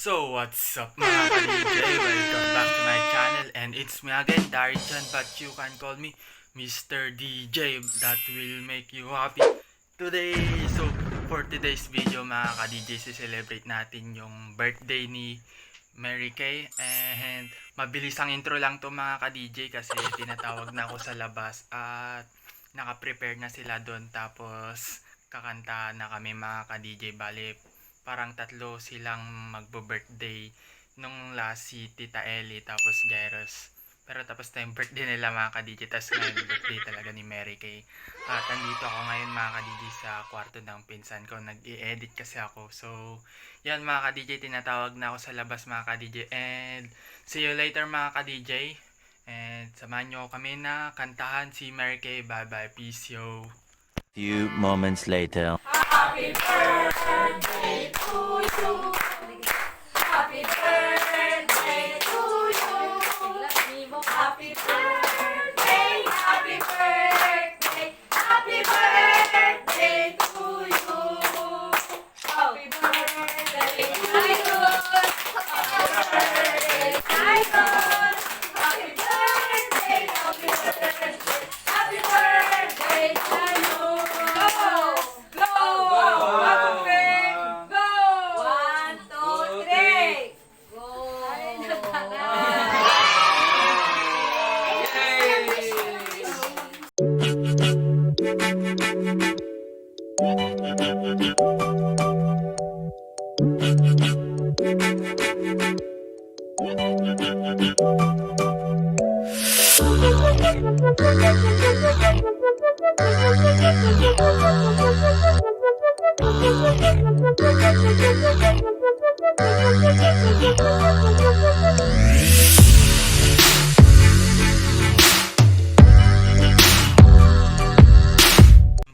So what's up mga ka-DJ? Welcome back to my channel and it's me again, Darichan, but you can call me Mr. DJ. That will make you happy today. So for today's video mga ka-DJ, celebrate natin yung birthday ni Mary Kay. And mabilis ang intro lang to mga ka-DJ kasi tinatawag na ako sa labas at naka-prepare na sila doon. Tapos kakanta na kami mga ka-DJ. Bale parang tatlo silang magbo-birthday nung last si Tita Ellie tapos Jairus. Pero tapos na yung birthday nila mga ka-DJ. Tapos ngayon birthday talaga ni Mary Kay. At andito ako ngayon mga ka-DJ sa kwarto ng pinsan ko. Nag-i-edit kasi ako. So yan mga ka-DJ, tinatawag na ako sa labas mga ka-DJ. And see you later mga ka-DJ. And samahan nyo kami na kantahan si Mary Kay. Bye bye, peace yo. Few moments later. Happy birthday to you. Happy birthday to you. Happy birthday, happy birthday, happy birthday to you. Happy birthday, Idol. Happy birthday, Idol. Happy birthday, happy birthday, happy birthday to you. Go! One, two, three. Go!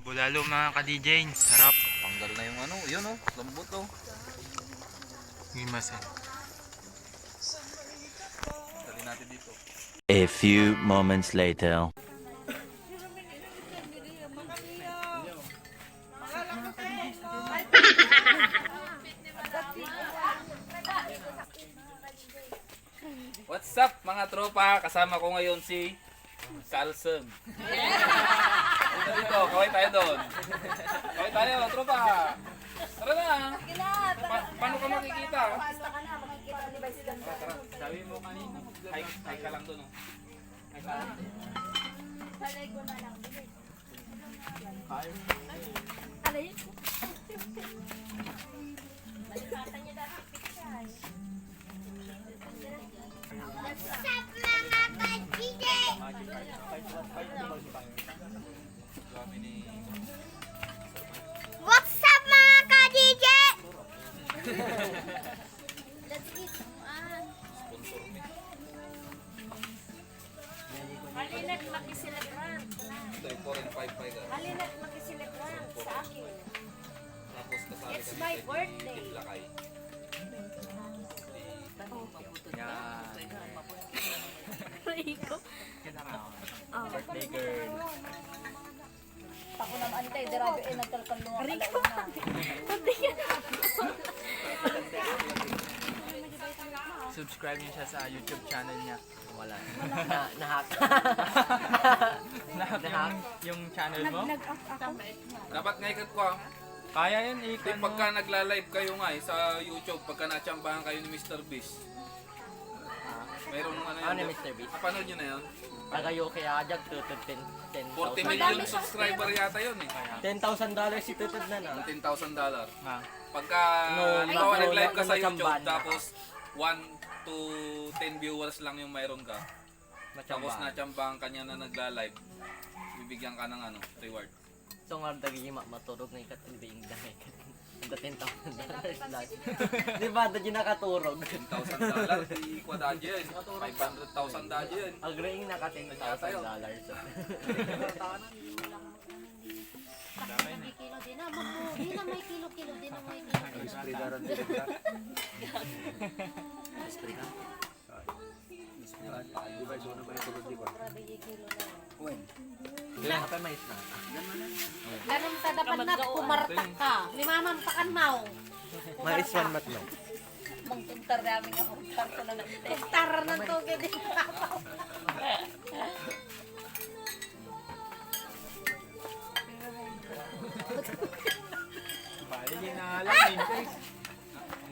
Bulalo mga ka-DJ, sarap. Tanggal na yung ano, yun oh, lambot oh. Gimasan. Dali natin dito. A few moments later. What's up mga tropa? Kasama ko ngayon si Salsem. Dito, kaway tayo doon. Kaway tayo, tropa. Tara na. Paano ka makikita? Tara, sabi mo kanina. Hi ka lang doon oh. Hi ka lang. What's up mga ka-DJ? Let's eat. Sponsor me. Halina't makiselebrant. Ito yung 4.55 ka. Halina't makiselebrant sa akin. Tapos kasali It's kami my kay birthday. Lakay. Birthday girl. Ako naman tayo, darabi eh, nagkalkalungan ka lang na. Subscribe niyo siya sa YouTube channel niya. Wala. Nahack. Lahat yung channel mo? Dapat nga ikat ko ah. Kaya yan, Di ikan mo. pagka nagla-live kayo nga sa YouTube, pagka natsambahan kayo ni Mr. Beast. Mayroong ano yun. Ano ni Mr. Beast? Napanood nyo na yun? Tagayo kaya ajag tutod 40 $10,000. million subscriber yata yun eh. $10,000 si tutod na na. $10,000. Ha? Pagka No, halimbawa no, nag-live ka no, sa no, YouTube, chambahan na. tapos 1 to 10 viewers lang yung mayroon ka. Tapos natsambahan ka niya na nagla-live, bibigyan ka ng ano, reward. So nga dagi maturog na ikat ang being dahil. Ang $10,000 lahat. Di ba? Dagi nakaturog. $10,000, di kwa dadyo yun. $500,000 dadyo yun. Agreeing naka $10,000. May kilo din na, di na may kilo-kilo, di na may kilo. Grabe yung kilo na. Ilang pa mais na? Anong dapat na kumartak ka? Limaman pa kan mau. Mais one mat no. Mangtuntar namin ang kuntar ko na nagte. Tara ng tugid din.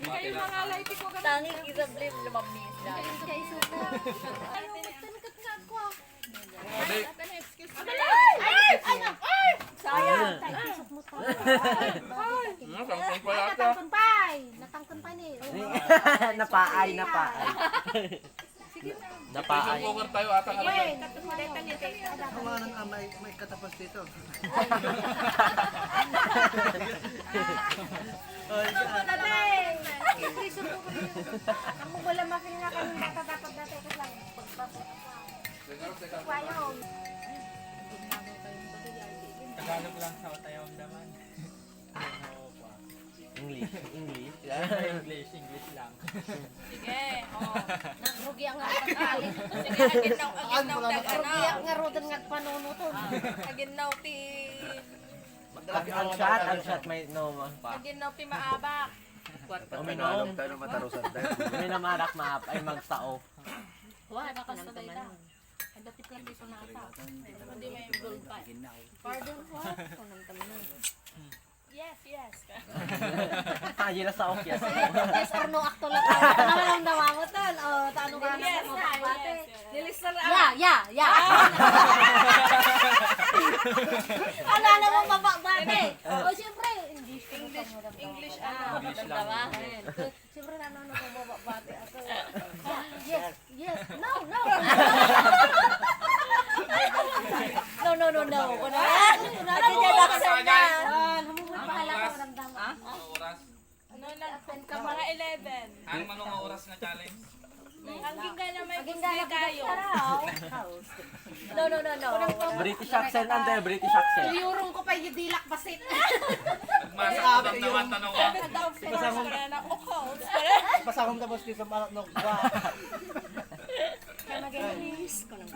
Kayo mga lighty ko ganun. Tanging isablim lumamis na. Kay super. Ano, magtanagat nga ako. Sayang. Isok mo pa. Sangkong pala ata. Natangkon pa. Natangkon pa ni. Napaay. Napaay. Poker tayo ata nga lang. Ako nga nang may katapos dito. Prison mo ko rin. Ang wala mafin nga kami bata dapat dati kasi lang pagpapot. Wayo. Tagalog lang sa tayong daman. English. English lang. Sige, oh. Nagrugi ang nga pagkaling. Sige, aginaw Rugi ang nga rodan nga panunuton. aginaw ti Ang shot may no pa. aginaw ti maabak. Uminom. Tayo matarusan tayo. Uminom anak maap ay magsao. Wala ka sa data. Ang dati plan dito na ata. Hindi may gold pa. Pardon po. Kunang kami na. Yes. Haji na sa okyas. Yes or no akto lang. Ano lang dawa mo tol? O, taano ka na Yes, mo pabate. Nilis na Yeah. Alala mo mababate. O, siyempre, English ano? Dandawahin. siyempre nanonood mo mababate. Ako, yes. No. No. Kuna. Akin yan ako sa Humumoy pa halaka mo ramdaman. Ano oras? Ano lang ka mga 11. Ang manong oras nga challenge? Ang ginga na may Maging gusto kayo. No. British accent ande, British accent. Yurong ko pa yung dilak basit. Nagmasa ko naman tanong ko. Daw sa ka na ukol. Pasakong tapos dito sa no. Kaya mag-English ko nang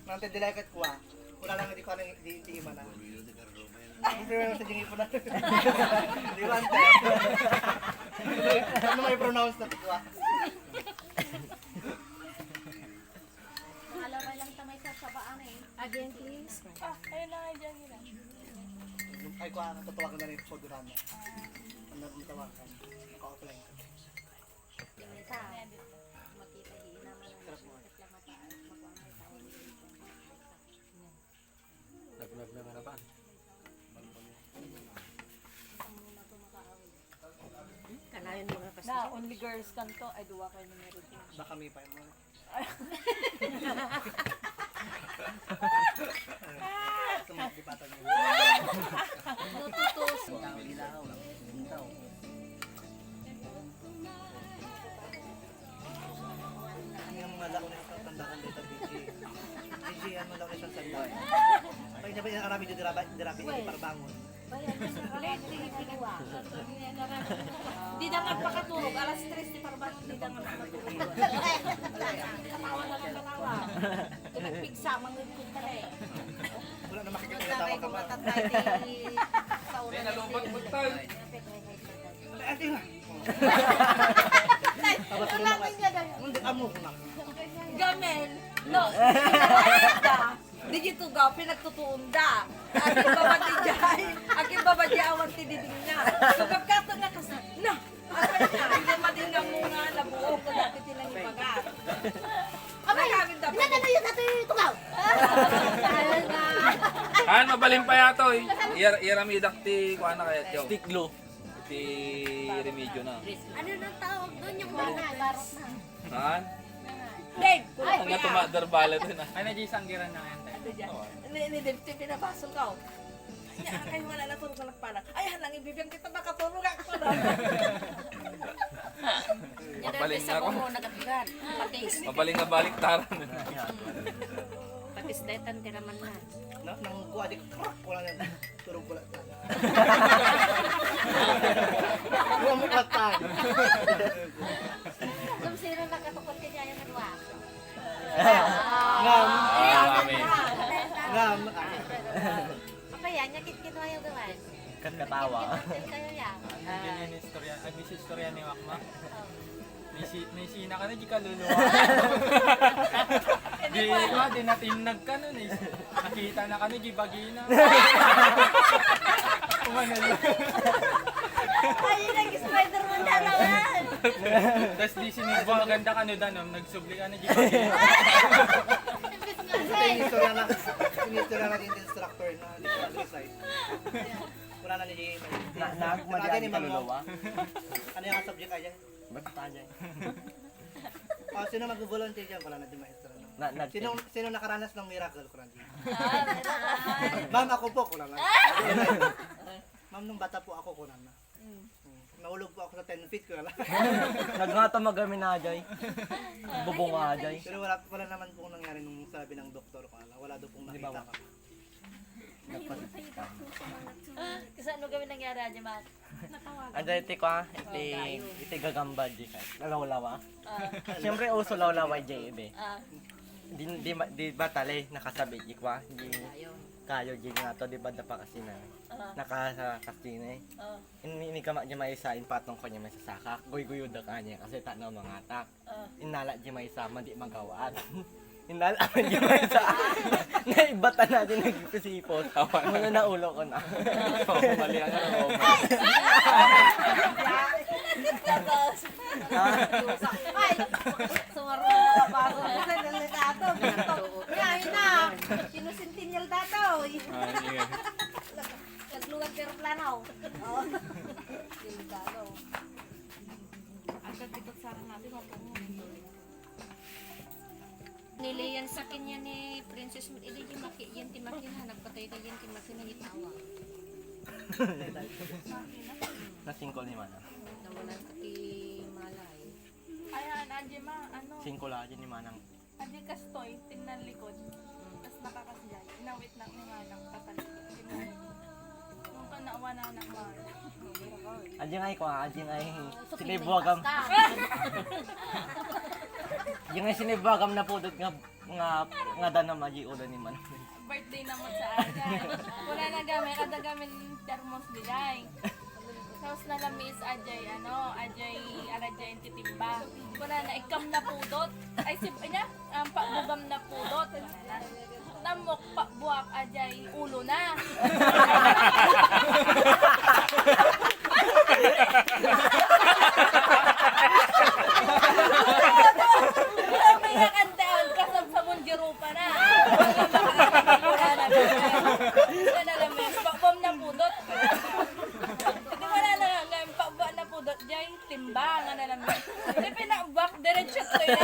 Nante dilaikat ko ah. Wala lang di ko nang di mana. Pero sa dingi po na. Di ba ante? Ano may pronounce na ko ah? Alam lang tamay sa sabaan eh. Again please. Ayun lang ay dyan nila. Ay ko natutuwa ka na rin sa Durama. Ano natawakan? Naka-offline ka. Ita. Makita hi naman ang reklamataan. Magwangay tawon dito. Naglag na harapan. Kanayon mo na Na, only girls kanto ay duwa kayo numero 2. Baka may pa mo. Tumagi pa tayo. Nututos. Ilaw. Ilaw. Ano yung mga lako na isang tandakan dito, BG? BG, ano lako na isang tandakan? Pag sabi yung arami dito, dirabi, para bangon. Di na nga pakatulog. Alas 3 di parbat. Di na nga pakatulog. Katawa na lang katawa. Pinagpigsa, mangagkong ka eh. Wala na makikita na tawa ka ba? Hindi, nalubot mo tayo. Ate nga! Wala ka niya dahil. Hindi, amo ko na. Gamel. No. Di dito gaw, pinagtutuon da. Aking babadi dyan. Aking babadi awan ti diding na. So pagkato nga kasi, na! Ako na, hindi madingang mo nga nabuong ko dati tilang ibagat. Abay, pinagano yung tato yung tugaw. Ayun nga. Han, mabalin pa yato eh. Iramidak ti kuha na kaya tiyo. Stick glue. Ti remedyo na. Ano nang tawag doon yung mga barot na? Han? Dave! Ang nga tumadar bala to na. Ay, nag-isanggiran na yan. Ano dyan? Ni Dave, pinabasol ka. Ay, ay, wala na tulog ka nagpanak. Ay, halang ibibigyan kita makatulog ako na. Mabaling nga ako. nagatigan. Patis. Mabaling nga baliktaran. Patis detan ka naman na. Nang kuha di krak wala na turog wala ta. Wala mo patay. Kung sino nakatukot ka dyan yung nagwa. Ngam. Ah, kami. Ngam. Apa yan? Nyakit kinuha yung gawan. Katawa. Kayo yan. Ganyan yung istorya. Ay, may istorya ni Wakma. May sina ka na, di ka luluwa. Di ma, di natinag ka nun eh. Nakita na ka na, di bagina. Umanan yun. Ay, nag-Spider-Man na naman. Tapos di sinigbo, maganda ka no, danom, nagsubli ka na, di bagina. Sinistorya na din instructor na di ko exercise. Wala na ni Nagmadyan ka luluwa. Ano yung subject aja? Basta dyan. Sino mag-volunteer dyan? Wala na di maestro. Sino nakaranas ng miracle ko lang? Ma'am, ako po, kulang na. Ma'am, nung bata po ako, kulang na. Nahulog po ako sa 10 feet ko na. Nagngata magami na dyan. Bubong nga dyan. Pero wala naman pong nangyari nung sabi ng doktor ko. Wala daw pong nakita ka. Kasi ano kami nangyari aja, Mat? Ada iti ko iti gagamba di ka. Lawlawa. Siyempre uso lawlawa di ibe. Di ba tali nakasabi di kwa di kayo di nga to di ba da pa kasi na nakasakasine. Ini ka di maisain patong ko niya may sasaka. Guy-guyod da kanya kasi tanaw mga atak. Inala di maisama di magawad. Inala di maisa. Naibatan natin nagkusipot. Muna na ulo ko na. Mali ang Roma. Tapos, ay, sumarong na bago. Kasi delikado. Ngayon na, sinusintinyal dato. Nagluwag pero plano. Oo. Delikado. Agad dito sa natin ako. Niliyan sa kanya ni Princess Ili yung maki yan timakin ha nagpatay ka yan timakin na itawa. Nasingkol ni Manang. Nawalan ka ti malay. Ayan, Adi ma, ano, Singkol aja ni Manang. Adi kastoy, tingnan likod. Tapos nakakasjay, inawit lang ni Manang, tatalikod. Nung kanawa na ng Manang. Aji ngay ko, aji ngay sinibwagam. Yung ngay sinibwagam na pudot nga danam aji ulo ni Manang. Birthday naman sa Ajay. Wala na gamay, kada gamit thermos dilay. Tapos nalamis Ajay, Ajay, Arajay, titimba. Wala na, ikam na pudot. Ay, niya, pakbugam na pudot. Namok, pakbuak, Ajay, ulo na. May nakantaon, kasab sa Munjiro pa na. Wala na, wala na lamis, pakbom na pudot. Hindi wala na nga, pakba na pudot, Jay, timba nga na lamis. Hindi pinakbak, diretsyo to yun.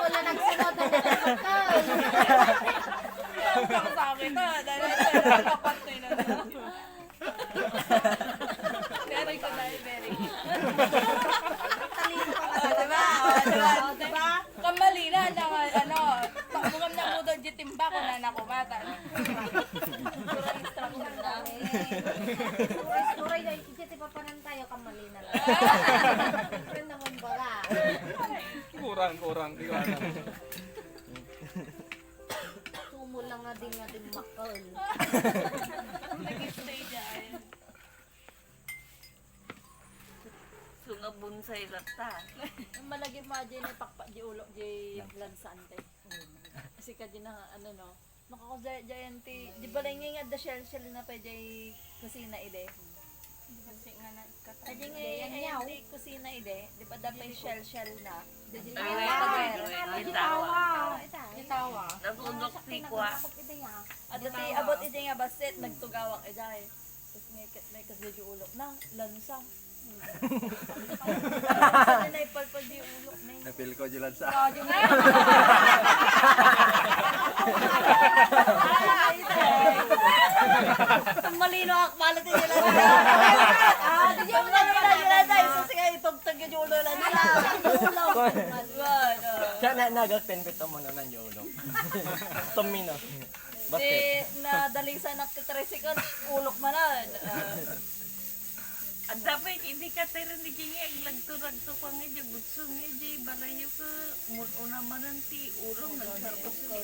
Wala nagsunod na nagpatay. Ang sa akin na, dahil nakapat to yun. Very good, very good. Diba? Diba? Kamalina na pakbungam na po doon timba ko na nakumatan. Kurang instruction namin. Suray na ikiti pa panan tayo kamali na lang. Pero naman bala. Kurang. Sumo lang nga din makal. Nag-stay dyan. sunga bunsay rata. Malagi mo dyan ay pakpa di ulo di blood sante. Kasi ka din na no. Makako dyan ti di ba lang nga the shell na pa jay kusina ide. Kasi nga na kata. Ajay nga ay kusina ide. Di ba dapat shell na. Itawa. Nagundok si kwa. Adati abot ide nga basit nagtugawak iday. Tapos may kasdyo ulok na lansa. Sana na ipalpal di ulok na. Napil ko dyan sa. Malino ak malat din nila. Di yung nagpala nila tayo. So sige, itugtag yung ulo lang nila. Siya na nagagpenpit mo na ng yolo. Tumino. Di nadaling sa naktitrisikon, ulok manan. Ang dapat hindi ka tayo ni Jingi ang lagto-ragto pa nga dyan. Butso nga dyan. Balayo ka. Muna manan ti ulong. Nagsarpos ko.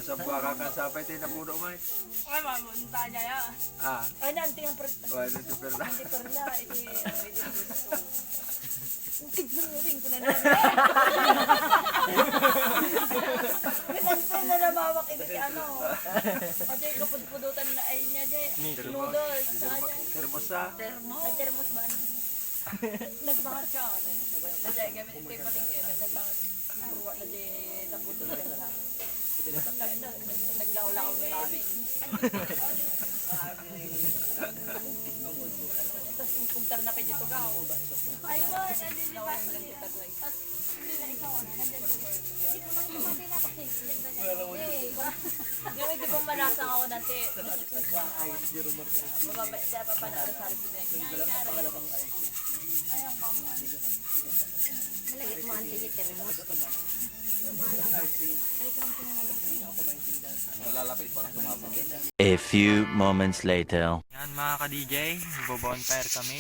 Nasa baka ka sa pwede na puno mo. Ay, mamunta niya yan. Ah, Ay, nanti ang wala ito pero na. Hindi perla, iti gusto. Tignan mo rin ko na namin. Pinansin na namawak ito si ano. Kasi kapudpudutan na ay niya di. Noodles. Termosa. Ay, termos ba? Nagbangat siya. Nadya gamit ito yung paling kaya. Nagbangat. Purwa na di napututan na. Naglaw-law na namin. Tapos yung kumtar na pa dito ka. Ayun, nandun di ba? At hindi na ikaw na, nandun di ba? Hindi ko lang kumati na kasi. Yung hindi pong malasang ako dati. Mababa, siya pa pala sa resident. Ayun, mama. Malagit mo ang tigit, termos. Malalapit para tumapag. A few moments later. Yan mga ka-DJ, bonfire kami.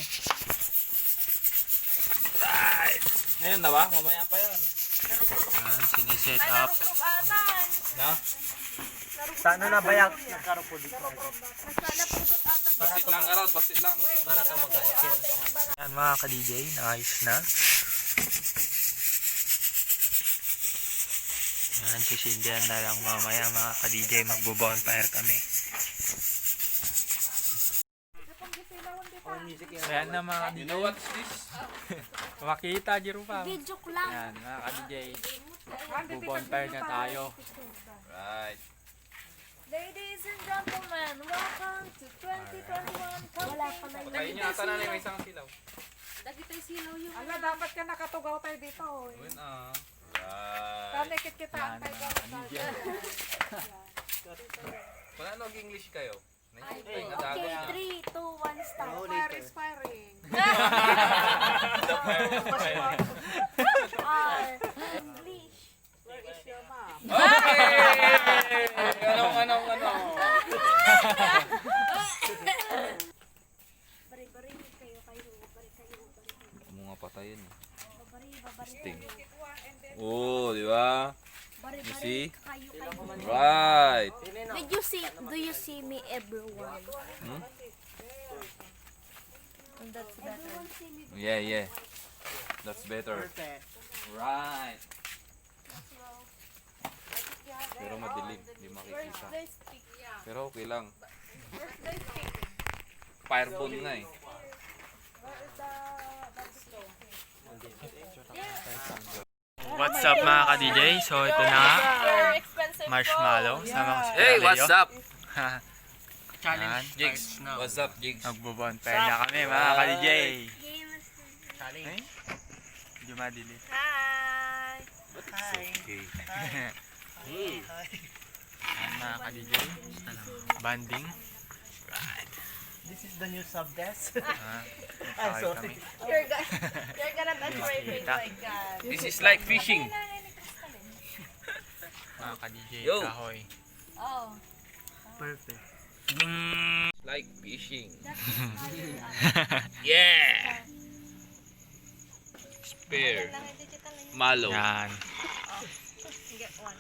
Ngayon na ba? Mamaya pa yan. Yan, siniset Ay, up. narugrup atan. Na? Sa ano na bayak? Masala pudot ata. Basit lang around, basit lang. Yan mga ka-DJ, nice na. Yan, sisindihan na lang mamaya mga ka-DJ, magbo-bonfire kami. Ayan na mga You know what's this? makita, Jiro pa. Video ko lang. Yan mga ka-DJ, magbo-bonfire na tayo. Right. Ladies and gentlemen, welcome to 2021 Wala pa na Patayin niyo ata na may isang silaw. Lagi tayo silaw yung... Ala, dapat ka nakatugaw tayo dito. Yun ah. Right. Kalikit kita ang tayo. Wala nag-English kayo? Okay, Ay, nadago na. 3, 2, 1, start. Fire is firing. English. Where is your mom? Okay! Anong? Bari-bari kayo. Bari kayo. Mga patayin. Bari. Sting. Oh, di ba? Bari. You see? Kayo. Right. Do you see me, everyone? And that's better. Yeah. That's better. Right. Pero madilim, di makikita. Pero okay lang. Fireball nga eh. What's up mga ka-DJ? So ito na nga, Very expensive marshmallow. Sama ko si Hey, Kuya what's Leo. up? Challenge Jigs, what's up, Jigs? Magbo-bonfire na kami mga ka-DJ. Ay, medyo madili. Hi! Okay. Yan mga ka-DJ. Banding. This is the new sub desk. Ay, kami. You're gonna touch my face like that. This is like fishing. Mga ka-DJ, Yo. kahoy. Oh. Perfect. Like fishing. Yeah! Spear. Malo. Yan. Get one.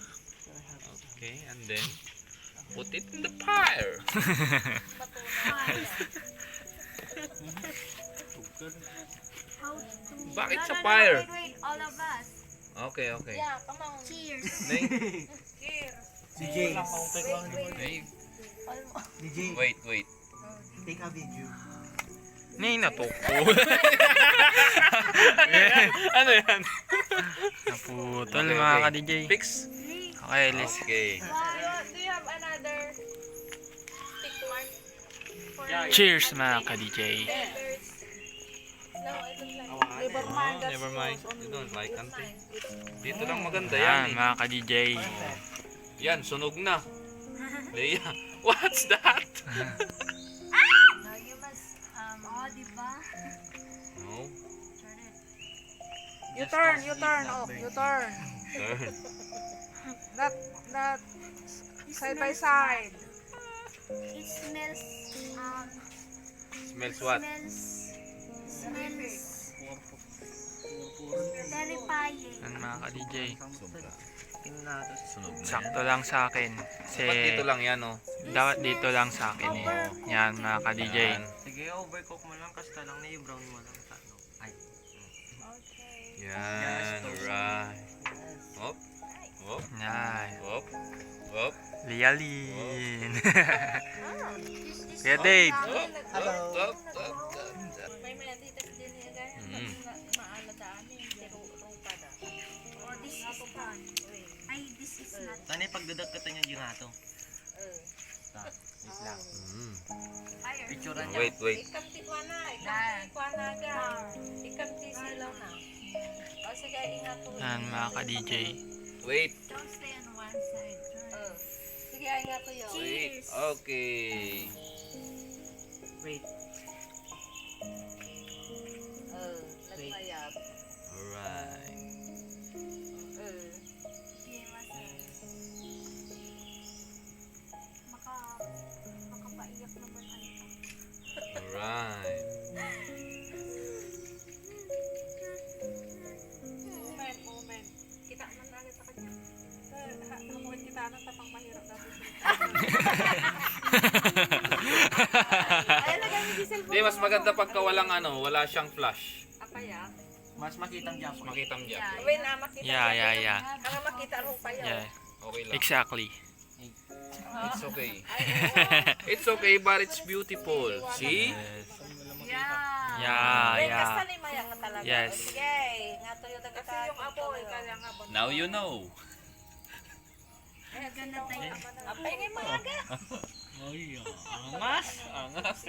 Okay, and then put it in the fire. Bakit sa fire? Wait, all of us. Okay. Yeah, come on. Cheers. Nay, Si James. nay, DJ, wait. take a video. Nay, natuko. Ano yan? Naputol mga ka-DJ. Fix. Okay, let's Okay. Do you have another stick mark? For cheers mga ka-DJ. No, I don't like. Never mind. You don't like ante. Dito lang maganda Yan yan. mga ka-DJ. Yan, sunog na. Leia, what's that? Now you must, diba? No. You turn. Oh, you turn. Not side by side. It smells, Smells what? smells terrifying. Yan mga ka-DJ. Sobra. na ito. Sunog na Sakto lang sa akin. Kasi Dapat dito lang yan, oh. dapat dito lang sa akin eh. Yan mga ka-DJ. Yan. Sige, overcook mo lang kasi lang na yung brown mo lang. Ano? Ay. Yan, alright. Hop, hop, Yan. hop, hop, Lialin. Kuya Dave. hop, hop, hop, hop. May meditas din niya guys. Mm. Maaladaan eh. Pero rupa na. Oh, this is not. Ay, this is not. Tani pagdadag ka tayo yung ato. Wait lang. Mm. Picturean niya. Wait, wait. Ikam ti kuana, ikam ti kuana ga. Ikam ti silaw na. O sige, ingat po. Yan mga ka-DJ. Wait, Don't stay on one side. Sige, ingat ko yun. wait. Okay. Wait. Nagmayab. Alright. Makapaiyak naman ay. Alright. Moment. Kita man na sa kanya. Hamuin kita ng tapang mahirap na Hindi, mas maganda pagka walang ano, wala siyang flash. Apaya. Mas makitang jump. Makitang dyan. Uwi na makita. Yeah. Ang makita ro pa yun. Yeah. Okay lang. Exactly. It's okay. It's okay, but it's beautiful. See? Uwi Yeah. kasta ni maya ka talaga. Yes. Sige, nga to yung dagat. Kasi yung apoy kaya nga. Now you know. Apay ngay mga ga. Angas. Angas.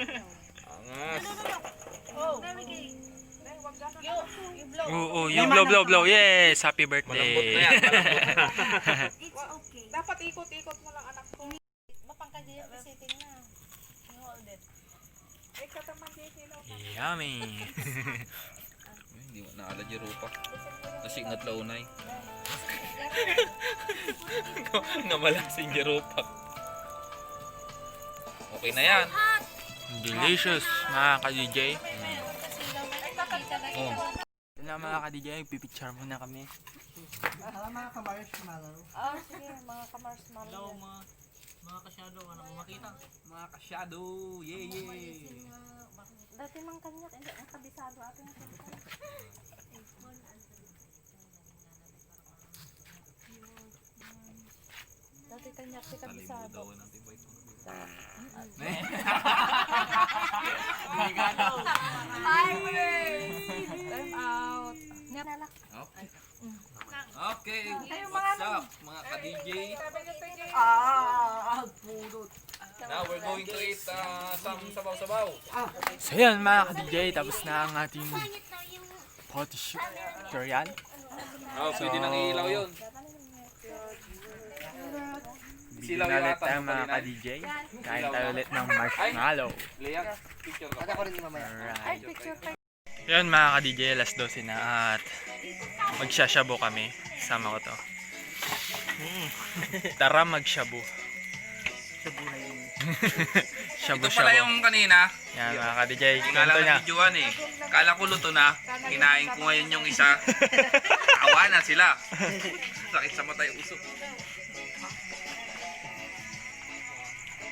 Angas. Oo, yung blow. Yes, happy Malambot na birthday. yan. Malambot na. It's okay. Dapat ikot-ikot mo lang anak ko. Mapangkadiyan sa sitting na. Hold it. Ay, kataman din sila. Yummy. Hindi mo naalad yung rupa. Nasig na tlaunay. Namalasing yung rupa. Okay na yan. Delicious mga ka-DJ. Oh. Ito na mga ka-DJ, pipicture muna kami. Mga ka-marshmallow. Ah, sige, mga ka-marshmallow. Mga ka-shadow, ano makita? Mga ka-shadow. Yeah. Dati mang kanya, hindi ang kabisado atin. Dati kanya, si kabisado. Time out. Okay. What's up, mga ka-DJ? Pulot. Now we're going to eat some sabaw-sabaw. So yan mga ka-DJ, tapos na ang ating photoshoot tutorial. Oh, pwede nang ilaw yun. Bigyan na ulit tayo mga ka-DJ. Kain tayo ulit ng marshmallow. Leah, picture ka. Ako rin ni mamaya. Alright. Yan mga ka-DJ, alas 12 na at magsashabu kami. Sama ko to. Tara magshabu. Ito pala yung kanina. Yan mga ka-DJ, Hindi nga kwento lang niya. nabidyoan eh. Kala ko luto na. Kinain ko ngayon yung isa. Awa na sila. Sakit sa mata yung usok.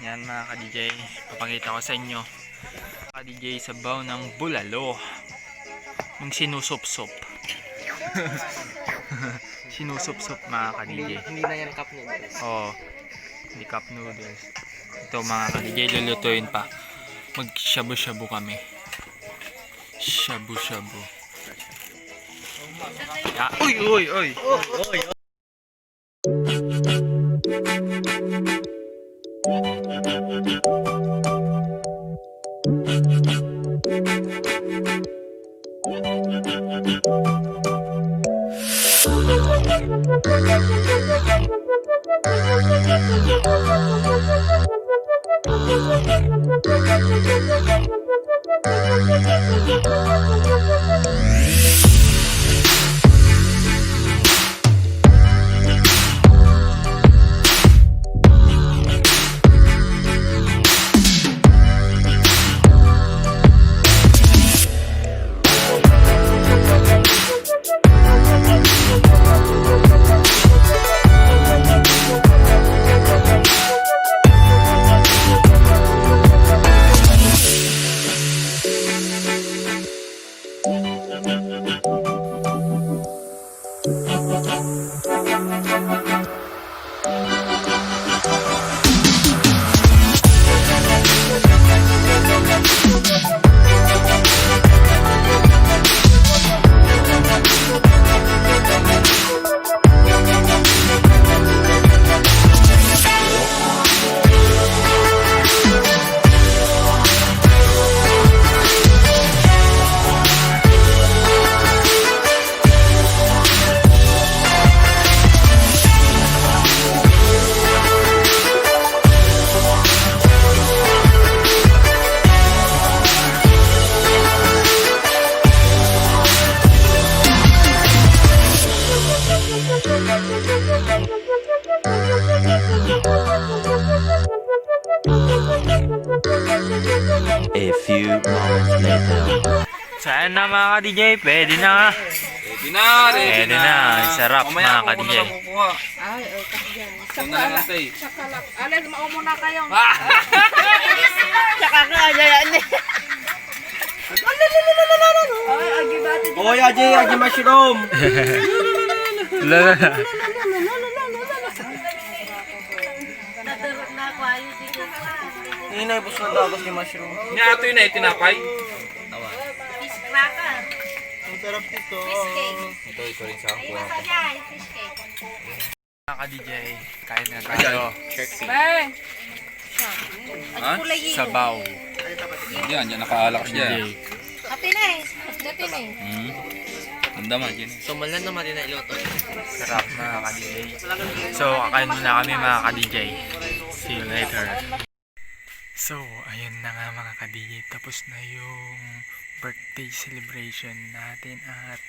Yan mga ka-DJ, papakita ko sa inyo. Ka-DJ, sabaw ng bulalo. Yung sinusup-sup. Sinusup-sup mga ka-DJ. Hindi na yan cup noodles. Oo, hindi cup noodles. Ito mga ka-DJ, lulutuin pa. Mag-shabu-shabu kami. Shabu-shabu. Uy! A few moments later. Saan na mga ka-DJ? Pwede na. Ready na, ready Pwede na. Sarap Mamaya mga ako ka-DJ. na kukuha. Ay, okay dyan. Ito na lang tay. Alin, maumuna kayo. Tsaka ka, ajayan eh. Ay, agibati. Oy, Aji mushroom. Lala. Nadarot na ako, ayun sige. Inay, bus na dagos ni mushroom. Nga ato yun ay tinapay. Fish cracker. Ang sarap nito. Ito rin sa ako. Ajay, fish cake. Mga ka-DJ, kain na tayo. Ha? Sabaw. Yan, yan nakaalak siya. DJ. Ate na eh. Dati na eh. Ganda man, dyan. Sumalan naman din na iloto. Sarap mga ka-DJ. So, kakain muna kami mga ka-DJ. See you later. So, ayun na nga mga ka-DJ. Tapos na yung birthday celebration natin at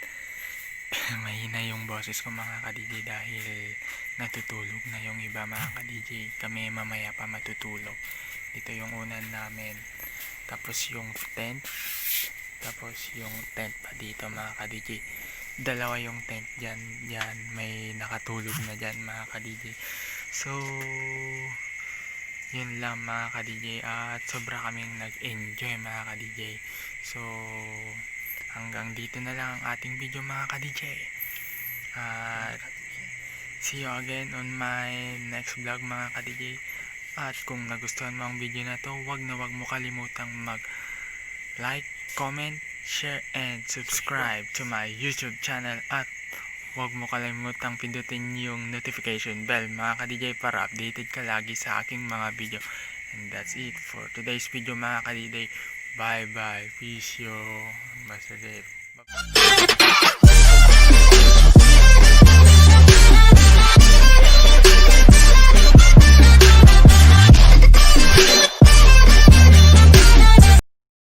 mahina yung boses ko mga ka-DJ dahil natutulog na yung iba mga ka-DJ. Kami mamaya pa matutulog. Dito yung unan namin. Tapos yung tent. Tapos yung tent pa dito mga ka-DJ. Dalawa yung tent dyan. Dyan may nakatulog na dyan mga ka-DJ. So, yun lang mga ka-DJ. At sobra kaming nag-enjoy mga ka-DJ. So, hanggang dito na lang ang ating video mga ka-DJ. At see you again on my next vlog mga ka-DJ. At kung nagustuhan mo ang video na to, wag mo kalimutang mag-like, comment, share, and subscribe to my YouTube channel. At wag mo kalimutang pindutin yung notification bell mga ka-DJ para updated ka lagi sa aking mga video. And that's it for today's video mga ka-DJ. Bye bye. Peace yo. Basta Dave. Bye-bye.